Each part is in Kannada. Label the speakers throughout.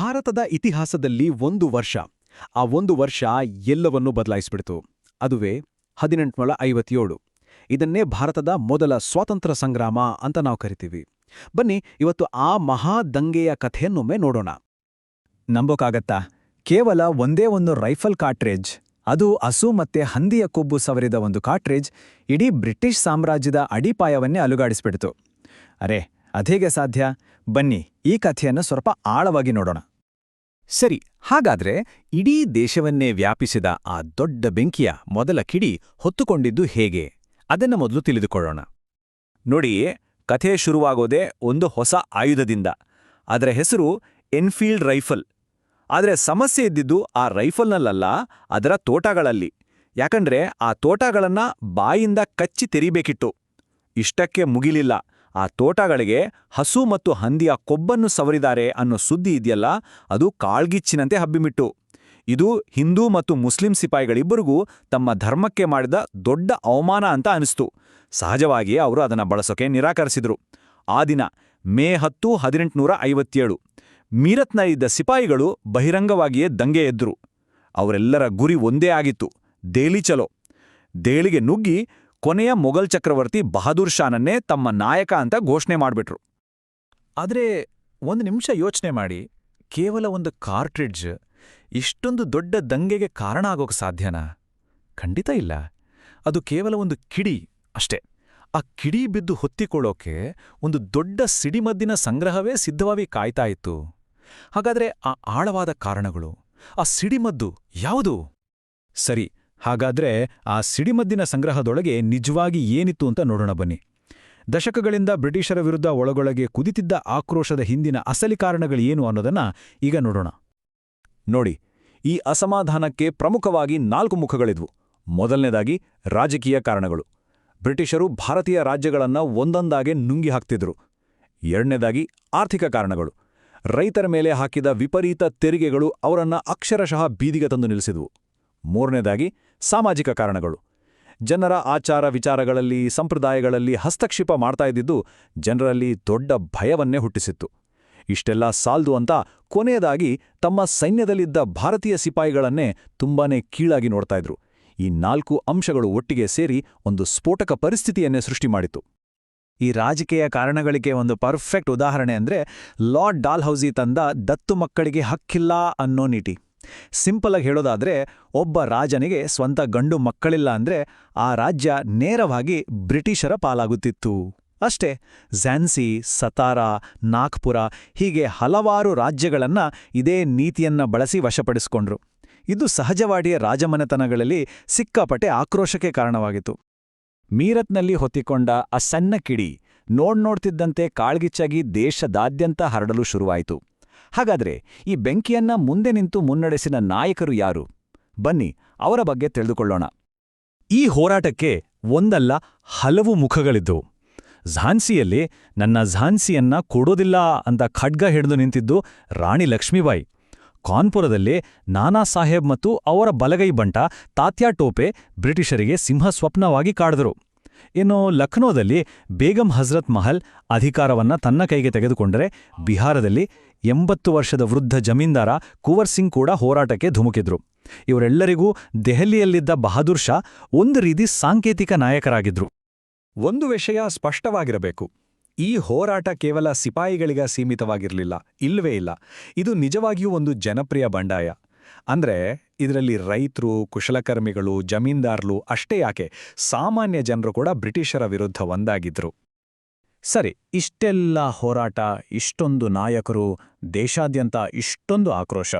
Speaker 1: ಭಾರತದ ಇತಿಹಾಸದಲ್ಲಿ ಒಂದು ವರ್ಷ. ಆ ಒಂದು ವರ್ಷ ಎಲ್ಲವನ್ನೂ ಬದಲಾಯಿಸಿಬಿಡ್ತು. ಅದುವೇ 1857. ಇದನ್ನೇ ಭಾರತದ ಮೊದಲ ಸ್ವಾತಂತ್ರ್ಯ ಸಂಗ್ರಾಮ ಅಂತ ನಾವು ಕರಿತೀವಿ. ಬನ್ನಿ ಇವತ್ತು ಆ ಮಹಾ ದಂಗೆಯ ಕಥೆಯನ್ನೊಮ್ಮೆ ನೋಡೋಣ.
Speaker 2: ನಂಬೋಕಾಗತ್ತಾ? ಕೇವಲ ಒಂದೇ ಒಂದು ರೈಫಲ್ ಕಾರ್ಟ್ರೇಜ್, ಅದು ಹಸು ಮತ್ತೆ ಹಂದಿಯ ಕೊಬ್ಬು ಸವರಿದ ಒಂದು ಕಾರ್ಟ್ರೇಜ್, ಇಡೀ ಬ್ರಿಟಿಷ್ ಸಾಮ್ರಾಜ್ಯದ ಅಡಿಪಾಯವನ್ನೇ ಅಲುಗಾಡಿಸ್ಬಿಡ್ತು. ಅರೆ, ಅದೇಗೆ ಸಾಧ್ಯ? ಬನ್ನಿ ಈ ಕಥೆಯನ್ನು ಸ್ವಲ್ಪ ಆಳವಾಗಿ ನೋಡೋಣ.
Speaker 1: ಸರಿ, ಹಾಗಾದ್ರೆ ಇಡೀ ದೇಶವನ್ನೇ ವ್ಯಾಪಿಸಿದ ಆ ದೊಡ್ಡ ಬೆಂಕಿಯ ಮೊದಲ ಕಿಡಿ ಹೊತ್ತುಕೊಂಡಿದ್ದು ಹೇಗೆ? ಅದನ್ನ ಮೊದಲು ತಿಳಿದುಕೊಳ್ಳೋಣ. ನೋಡಿ, ಕಥೆ ಶುರುವಾಗೋದೇ ಒಂದು ಹೊಸ ಆಯುಧದಿಂದ. ಅದರ ಹೆಸರು ಎನ್ಫೀಲ್ಡ್ ರೈಫಲ್. ಆದರೆ ಸಮಸ್ಯೆ ಇದ್ದಿದ್ದು ಆ ರೈಫಲ್ನಲ್ಲ, ಅದರ ತೋಟಗಳಲ್ಲಿ. ಯಾಕಂದ್ರೆ ಆ ತೋಟಗಳನ್ನ ಬಾಯಿಂದ ಕಚ್ಚಿ ತೆರಿಬೇಕಿತ್ತು. ಇಷ್ಟಕ್ಕೆ ಮುಗಿಲಿಲ್ಲ. ಆ ತೋಟಗಳಿಗೆ ಹಸು ಮತ್ತು ಹಂದಿಯ ಕೊಬ್ಬನ್ನು ಸವರಿದ್ದಾರೆ ಅನ್ನೋ ಸುದ್ದಿ ಇದೆಯಲ್ಲ, ಅದು ಕಾಳ್ಗಿಚ್ಚಿನಂತೆ ಹಬ್ಬಿಮಿಟ್ಟು. ಇದು ಹಿಂದೂ ಮತ್ತು ಮುಸ್ಲಿಂ ಸಿಪಾಯಿಗಳಿಬ್ಬರಿಗೂ ತಮ್ಮ ಧರ್ಮಕ್ಕೆ ಮಾಡಿದ ದೊಡ್ಡ ಅವಮಾನ ಅಂತ ಅನಿಸ್ತು. ಸಹಜವಾಗಿ ಅವರು ಅದನ್ನು ಬಳಸೋಕೆ ನಿರಾಕರಿಸಿದ್ರು. ಆ ದಿನ ಮೇ 10, 1857 ಮೀರತ್ನ ಇದ್ದ ಸಿಪಾಯಿಗಳು ಬಹಿರಂಗವಾಗಿಯೇ ದಂಗೆ ಎದ್ರು. ಅವರೆಲ್ಲರ ಗುರಿ ಒಂದೇ ಆಗಿತ್ತು: ದೇಲಿ ಚಲೋ. ದೇಳಿಗೆ ನುಗ್ಗಿ ಕೊನೆಯ ಮೊಘಲ್ ಚಕ್ರವರ್ತಿ ಬಹದ್ದೂರ್ ಶಾನನ್ನೇ ತಮ್ಮ ನಾಯಕ ಅಂತ ಘೋಷಣೆ ಮಾಡ್ಬಿಟ್ರು.
Speaker 2: ಆದರೆ ಒಂದು ನಿಮಿಷ ಯೋಚನೆ ಮಾಡಿ, ಕೇವಲ ಒಂದು ಕಾರ್ಟ್ರಿಡ್ಜ್ ಇಷ್ಟೊಂದು ದೊಡ್ಡ ದಂಗೆಗೆ ಕಾರಣ ಆಗೋಕೆ ಸಾಧ್ಯನಾ? ಖಂಡಿತ ಇಲ್ಲ. ಅದು ಕೇವಲ ಒಂದು ಕಿಡಿ ಅಷ್ಟೇ. ಆ ಕಿಡಿ ಬಿದ್ದು ಹೊತ್ತಿಕೊಳ್ಳೋಕೆ ಒಂದು ದೊಡ್ಡ ಸಿಡಿಮದ್ದಿನ ಸಂಗ್ರಹವೇ ಸಿದ್ಧವಾಗಿ ಕಾಯ್ತಾ ಇತ್ತು. ಹಾಗಾದ್ರೆ ಆ ಆಳವಾದ ಕಾರಣಗಳು, ಆ ಸಿಡಿಮದ್ದು ಯಾವುದು? ಸರಿ, ಹಾಗಾದ್ರೆ ಆ ಸಿಡಿಮದ್ದಿನ ಸಂಗ್ರಹದೊಳಗೆ ನಿಜವಾಗಿ ಏನಿತ್ತು ಅಂತ ನೋಡೋಣ ಬನ್ನಿ. ದಶಕಗಳಿಂದ ಬ್ರಿಟಿಷರ ವಿರುದ್ಧ ಒಳಗೊಳಗೆ ಕುದಿತಿದ್ದ ಆಕ್ರೋಶದ ಹಿಂದಿನ ಅಸಲಿ ಕಾರಣಗಳೇನು ಅನ್ನೋದನ್ನ ಈಗ ನೋಡೋಣ.
Speaker 1: ನೋಡಿ, ಈ ಅಸಮಾಧಾನಕ್ಕೆ ಪ್ರಮುಖವಾಗಿ 4 ಮುಖಗಳಿದ್ವು. ಮೊದಲನೇದಾಗಿ ರಾಜಕೀಯ ಕಾರಣಗಳು. ಬ್ರಿಟಿಷರು ಭಾರತೀಯ ರಾಜ್ಯಗಳನ್ನ ಒಂದೊಂದಾಗೆ ನುಂಗಿ ಹಾಕ್ತಿದ್ರು. ಎರಡನೇದಾಗಿ ಆರ್ಥಿಕ ಕಾರಣಗಳು. ರೈತರ ಮೇಲೆ ಹಾಕಿದ ವಿಪರೀತ ತೆರಿಗೆಗಳು ಅವರನ್ನ ಅಕ್ಷರಶಃ ಬೀದಿಗೆ ತಂದು ನಿಲ್ಲಿಸಿದ್ವು. ಮೂರನೇದಾಗಿ ಸಾಮಾಜಿಕ ಕಾರಣಗಳು. ಜನರ ಆಚಾರ ವಿಚಾರಗಳಲ್ಲಿ, ಸಂಪ್ರದಾಯಗಳಲ್ಲಿ ಹಸ್ತಕ್ಷೇಪ ಮಾಡ್ತಾ ಇದ್ದಿದ್ದು ಜನರಲ್ಲಿ ದೊಡ್ಡ ಭಯವನ್ನೇ ಹುಟ್ಟಿಸಿತ್ತು. ಇಷ್ಟೆಲ್ಲ ಸಾಲ್ದು ಅಂತ ಕೊನೆಯದಾಗಿ ತಮ್ಮ ಸೈನ್ಯದಲ್ಲಿದ್ದ ಭಾರತೀಯ ಸಿಪಾಯಿಗಳನ್ನೇ ತುಂಬಾನೇ ಕೀಳಾಗಿ ನೋಡ್ತಾ ಇದ್ರು. ಈ 4 ಅಂಶಗಳು ಒಟ್ಟಿಗೆ ಸೇರಿ ಒಂದು ಸ್ಫೋಟಕ ಪರಿಸ್ಥಿತಿಯನ್ನೇ ಸೃಷ್ಟಿ ಮಾಡಿತು.
Speaker 2: ಈ ರಾಜಕೀಯ ಕಾರಣಗಳಿಗೆ ಒಂದು ಪರ್ಫೆಕ್ಟ್ ಉದಾಹರಣೆ ಅಂದ್ರೆ ಲಾರ್ಡ್ ಡಾಲ್ಹೌಸಿ ತಂದ ದತ್ತು ಮಕ್ಕಳಿಗೆ ಹಕ್ಕಿಲ್ಲ ಅನ್ನೋ ನೀತಿ. ಸಿಂಪಲ್ ಆಗಿ ಹೇಳೋದಾದ್ರೆ, ಒಬ್ಬ ರಾಜನಿಗೆ ಸ್ವಂತ ಗಂಡು ಮಕ್ಕಳಿಲ್ಲ ಅಂದ್ರೆ ಆ ರಾಜ್ಯ ನೇರವಾಗಿ ಬ್ರಿಟಿಷರ ಪಾಲಾಗುತ್ತಿತ್ತು ಅಷ್ಟೇ. ಝಾನ್ಸಿ, ಸತಾರಾ, ನಾಗ್ಪುರ ಹೀಗೆ ಹಲವಾರು ರಾಜ್ಯಗಳನ್ನ ಇದೇ ನೀತಿಯನ್ನ ಬಳಸಿ ವಶಪಡಿಸಿಕೊಂಡ್ರು. ಇದು ಸಹಜವಾಡಿಯ ರಾಜಮನೆತನಗಳಲ್ಲಿ ಸಿಕ್ಕಾಪಟ್ಟೆ ಆಕ್ರೋಶಕ್ಕೆ ಕಾರಣವಾಗಿತ್ತು. ಮೀರತ್ನಲ್ಲಿ ಹೊತ್ತಿಕೊಂಡ ಆ ಸಣ್ಣ ಕಿಡಿ ನೋಡ್ತಿದ್ದಂತೆ ಕಾಳ್ಗಿಚ್ಚಾಗಿ ದೇಶದಾದ್ಯಂತ ಹರಡಲು ಶುರುವಾಯಿತು. ಹಾಗಾದ್ರೆ ಈ ಬೆಂಕಿಯನ್ನ ಮುಂದೆ ನಿಂತು ಮುನ್ನಡೆಸಿದ ನಾಯಕರು ಯಾರು? ಬನ್ನಿ ಅವರ ಬಗ್ಗೆ ತಿಳಿದುಕೊಳ್ಳೋಣ.
Speaker 1: ಈ ಹೋರಾಟಕ್ಕೆ ಒಂದಲ್ಲ ಹಲವು ಮುಖಗಳಿದ್ದವು. ಝಾನ್ಸಿಯಲ್ಲಿ ನನ್ನ ಝಾನ್ಸಿಯನ್ನ ಕೊಡೋದಿಲ್ಲ ಅಂತ ಖಡ್ಗ ಹಿಡಿದು ನಿಂತಿದ್ದು ರಾಣಿ ಲಕ್ಷ್ಮೀಬಾಯಿ. ಕಾನ್ಪುರದಲ್ಲಿ ನಾನಾ ಸಾಹೇಬ್ ಮತ್ತು ಅವರ ಬಲಗೈ ಬಂಟ ತಾತ್ಯಾ ಟೋಪೆ ಬ್ರಿಟಿಷರಿಗೆ ಸಿಂಹ ಸ್ವಪ್ನವಾಗಿ ಕಾಡಿದರು. ಇನ್ನು ಲಕ್ನೋದಲ್ಲಿ ಬೇಗಂ ಹಜರತ್ ಮಹಲ್ ಅಧಿಕಾರವನ್ನ ತನ್ನ ಕೈಗೆ ತೆಗೆದುಕೊಂಡರೆ, ಬಿಹಾರದಲ್ಲಿ 80 ವರ್ಷದ ವೃದ್ಧ ಜಮೀನ್ದಾರ ಕುವರ್ ಸಿಂಗ್ ಕೂಡ ಹೋರಾಟಕ್ಕೆ ಧುಮುಕಿದ್ರು. ಇವರೆಲ್ಲರಿಗೂ ದೆಹಲಿಯಲ್ಲಿದ್ದ ಬಹದ್ದೂರ್ ಶಾ ಒಂದು ರೀತಿ ಸಾಂಕೇತಿಕ ನಾಯಕರಾಗಿದ್ರು.
Speaker 2: ಒಂದು ವಿಷಯ ಸ್ಪಷ್ಟವಾಗಿರಬೇಕು: ಈ ಹೋರಾಟ ಕೇವಲ ಸಿಪಾಯಿಗಳಿಗ ಸೀಮಿತವಾಗಿರಲಿಲ್ಲ, ಇಲ್ಲವೇ ಇಲ್ಲ. ಇದು ನಿಜವಾಗಿಯೂ ಒಂದು ಜನಪ್ರಿಯ ಬಂಡಾಯ. ಅಂದ್ರೆ ಇದರಲ್ಲಿ ರೈತರು, ಕುಶಲಕರ್ಮಿಗಳು, ಜಮೀನ್ದಾರ್ಲು ಅಷ್ಟೇ ಯಾಕೆ, ಸಾಮಾನ್ಯ ಜನರು ಕೂಡ ಬ್ರಿಟಿಷರ ವಿರುದ್ಧ ಒಂದಾಗಿದ್ರು. ಸರಿ, ಇಷ್ಟೆಲ್ಲ ಹೋರಾಟ, ಇಷ್ಟೊಂದು ನಾಯಕರು, ದೇಶಾದ್ಯಂತ ಇಷ್ಟೊಂದು ಆಕ್ರೋಶ.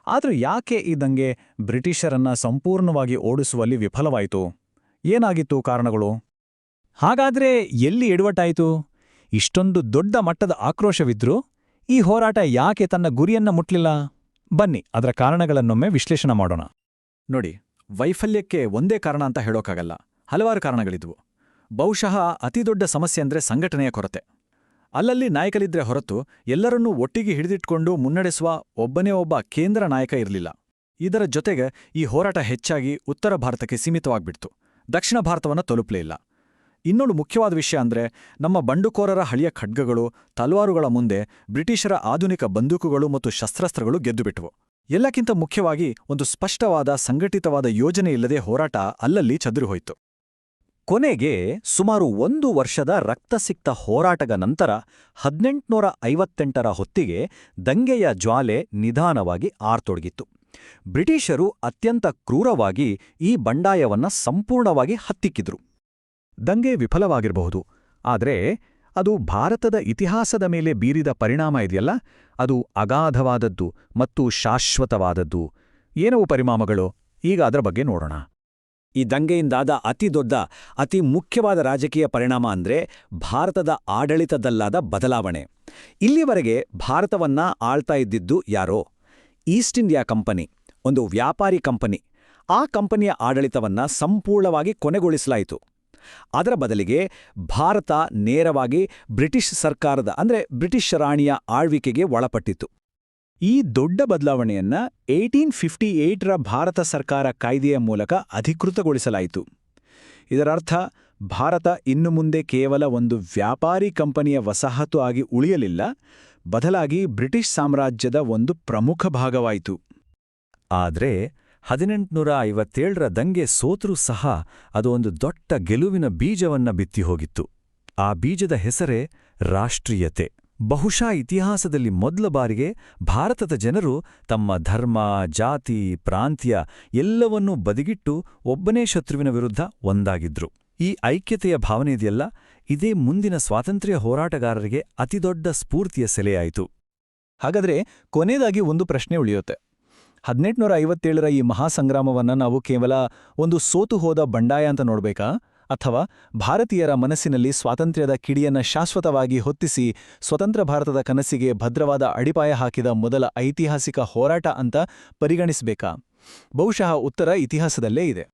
Speaker 2: ಆದ್ರೂ ಯಾಕೆ ಈ ದಂಗೆ ಬ್ರಿಟಿಷರನ್ನ ಸಂಪೂರ್ಣವಾಗಿ ಓಡಿಸುವಲ್ಲಿ ವಿಫಲವಾಯಿತು? ಏನಾಗಿತ್ತು ಕಾರಣಗಳು? ಹಾಗಾದ್ರೆ ಎಲ್ಲಿ ಎಡವಟ್ಟಾಯಿತು? ಇಷ್ಟೊಂದು ದೊಡ್ಡ ಮಟ್ಟದ ಆಕ್ರೋಶವಿದ್ರೂ ಈ ಹೋರಾಟ ಯಾಕೆ ತನ್ನ ಗುರಿಯನ್ನ ಮುಟ್ಲಿಲ್ಲ? ಬನ್ನಿ ಅದರ ಕಾರಣಗಳನ್ನೊಮ್ಮೆ ವಿಶ್ಲೇಷಣೆ ಮಾಡೋಣ. ನೋಡಿ, ವೈಫಲ್ಯಕ್ಕೆ ಒಂದೇ ಕಾರಣ ಅಂತ ಹೇಳೋಕ್ಕಾಗಲ್ಲ. ಹಲವಾರು ಕಾರಣಗಳಿದ್ವು. ಬಹುಶಃ ಅತಿದೊಡ್ಡ ಸಮಸ್ಯೆ ಅಂದ್ರೆ ಸಂಘಟನೆಯ ಕೊರತೆ. ಅಲ್ಲಲ್ಲಿ ನಾಯಕರಿದ್ರೆ ಹೊರತು ಎಲ್ಲರನ್ನೂ ಒಟ್ಟಿಗೆ ಹಿಡಿದಿಟ್ಕೊಂಡು ಮುನ್ನಡೆಸುವ ಒಬ್ಬನೇ ಒಬ್ಬ ಕೇಂದ್ರ ನಾಯಕ ಇರಲಿಲ್ಲ. ಇದರ ಜೊತೆಗೆ ಈ ಹೋರಾಟ ಹೆಚ್ಚಾಗಿ ಉತ್ತರ ಭಾರತಕ್ಕೆ ಸೀಮಿತವಾಗ್ಬಿಡ್ತು. ದಕ್ಷಿಣ ಭಾರತವನ್ನು ತಲುಪಲೇ ಇಲ್ಲ. ಇನ್ನೊಂದು ಮುಖ್ಯವಾದ ವಿಷಯ ಅಂದ್ರೆ ನಮ್ಮ ಬಂಡುಕೋರರ ಹಳೆಯ ಖಡ್ಗಗಳು, ತಲ್ವಾರುಗಳ ಮುಂದೆ ಬ್ರಿಟಿಷರ ಆಧುನಿಕ ಬಂದೂಕುಗಳು ಮತ್ತು ಶಸ್ತ್ರಾಸ್ತ್ರಗಳು ಗೆದ್ದುಬಿಟ್ವು. ಎಲ್ಲಕ್ಕಿಂತ ಮುಖ್ಯವಾಗಿ ಒಂದು ಸ್ಪಷ್ಟವಾದ ಸಂಘಟಿತವಾದ ಯೋಜನೆ ಇಲ್ಲದೆ ಹೋರಾಟ ಅಲ್ಲಲ್ಲಿ ಚದುರಿಹೋಯ್ತು.
Speaker 1: ಕೊನೆಗೆ ಸುಮಾರು 1 ವರ್ಷದ ರಕ್ತಸಿಕ್ತ ಹೋರಾಟದ ನಂತರ 1858ರ ಹೊತ್ತಿಗೆ ದಂಗೆಯ ಜ್ವಾಲೆ ನಿಧಾನವಾಗಿ ಆರ್ತೊಡಗಿತ್ತು. ಬ್ರಿಟಿಷರು ಅತ್ಯಂತ ಕ್ರೂರವಾಗಿ ಈ ಬಂಡಾಯವನ್ನ ಸಂಪೂರ್ಣವಾಗಿ ಹತ್ತಿಕ್ಕಿದ್ರು.
Speaker 2: ದಂಗೆ ವಿಫಲವಾಗಿರಬಹುದು, ಆದರೆ ಅದು ಭಾರತದ ಇತಿಹಾಸದ ಮೇಲೆ ಬೀರಿದ ಪರಿಣಾಮ ಇದೆಯಲ್ಲ, ಅದು ಅಗಾಧವಾದದ್ದು ಮತ್ತು ಶಾಶ್ವತವಾದದ್ದು. ಏನವು ಪರಿಣಾಮಗಳು? ಈಗ ಅದರ ಬಗ್ಗೆ ನೋಡೋಣ.
Speaker 1: ಈ ದಂಗೆಯಿಂದಾದ ಅತಿ ಮುಖ್ಯವಾದ ರಾಜಕೀಯ ಪರಿಣಾಮ ಅಂದ್ರೆ ಭಾರತದ ಆಡಳಿತದಲ್ಲಾದ ಬದಲಾವಣೆ. ಇಲ್ಲಿವರೆಗೆ ಭಾರತವನ್ನ ಆಳ್ತಾ ಇದ್ದಿದ್ದು ಯಾರೋ? ಈಸ್ಟ್ ಇಂಡಿಯಾ ಕಂಪನಿ, ಒಂದು ವ್ಯಾಪಾರಿ ಕಂಪನಿ. ಆ ಕಂಪನಿಯ ಆಡಳಿತವನ್ನ ಸಂಪೂರ್ಣವಾಗಿ ಕೊನೆಗೊಳಿಸಲಾಯಿತು. ಅದರ ಬದಲಿಗೆ ಭಾರತ ನೇರವಾಗಿ ಬ್ರಿಟಿಷ್ ಸರ್ಕಾರದ ಅಂದ್ರೆ ಬ್ರಿಟಿಷ್ ರಾಣಿಯ ಆಳ್ವಿಕೆಗೆ ಒಳಪಟ್ಟಿತು.
Speaker 2: ಈ ದೊಡ್ಡ ಬದಲಾವಣೆಯನ್ನ 1858ರ ಭಾರತ ಸರ್ಕಾರ ಕಾಯ್ದೆಯ ಮೂಲಕ ಅಧಿಕೃತಗೊಳಿಸಲಾಯಿತು. ಇದರರ್ಥ ಭಾರತ ಇನ್ನು ಮುಂದೆ ಕೇವಲ ಒಂದು ವ್ಯಾಪಾರಿ ಕಂಪನಿಯ ವಸಾಹತು ಆಗಿ ಉಳಿಯಲಿಲ್ಲ, ಬದಲಾಗಿ ಬ್ರಿಟಿಷ್ ಸಾಮ್ರಾಜ್ಯದ ಒಂದು ಪ್ರಮುಖ ಭಾಗವಾಯಿತು.
Speaker 1: ಆದ್ರೆ 1857ರ ದಂಗೆ ಸೋತರೂ ಸಹ ಅದು ಒಂದು ದೊಡ್ಡ ಗೆಲುವಿನ ಬೀಜವನ್ನ ಬಿತ್ತಿಹೋಗಿತ್ತು. ಆ ಬೀಜದ ಹೆಸರೇ ರಾಷ್ಟ್ರೀಯತೆ. ಬಹುಶಃ ಇತಿಹಾಸದಲ್ಲಿ ಮೊದಲ ಬಾರಿಗೆ ಭಾರತದ ಜನರು ತಮ್ಮ ಧರ್ಮ, ಜಾತಿ, ಪ್ರಾಂತ್ಯ ಎಲ್ಲವನ್ನೂ ಬದಿಗಿಟ್ಟು ಒಬ್ಬನೇ ಶತ್ರುವಿನ ವಿರುದ್ಧ ಒಂದಾಗಿದ್ರು. ಈ ಐಕ್ಯತೆಯ ಭಾವನೆಯಿದೆಯಲ್ಲ, ಇದೇ ಮುಂದಿನ ಸ್ವಾತಂತ್ರ್ಯ ಹೋರಾಟಗಾರರಿಗೆ ಅತಿದೊಡ್ಡ ಸ್ಫೂರ್ತಿಯ ಸೆಲೆಯಾಯಿತು.
Speaker 2: ಹಾಗಾದ್ರೆ ಕೊನೆಯದಾಗಿ ಒಂದು ಪ್ರಶ್ನೆ ಉಳಿಯುತ್ತೆ. 1857ರ ಈ ಮಹಾಸಂಗ್ರಾಮವನ್ನ ನಾವು ಕೇವಲ ಒಂದು ಸೋತು ಹೋದ ಬಂಡಾಯ ಅಂತ ನೋಡ್ಬೇಕಾ, ಅಥವಾ ಭಾರತೀಯರ ಮನಸ್ಸಿನಲ್ಲಿ ಸ್ವಾತಂತ್ರ್ಯದ ಕಿಡಿಯನ್ನ ಶಾಶ್ವತವಾಗಿ ಹೊತ್ತಿಸಿ ಸ್ವತಂತ್ರ ಭಾರತದ ಕನಸಿಗೆ ಭದ್ರವಾದ ಅಡಿಪಾಯ ಹಾಕಿದ ಮೊದಲ ಐತಿಹಾಸಿಕ ಹೋರಾಟ ಅಂತ ಪರಿಗಣಿಸಬೇಕಾ? ಬಹುಶಃ ಉತ್ತರ ಇತಿಹಾಸದಲ್ಲೇ ಇದೆ.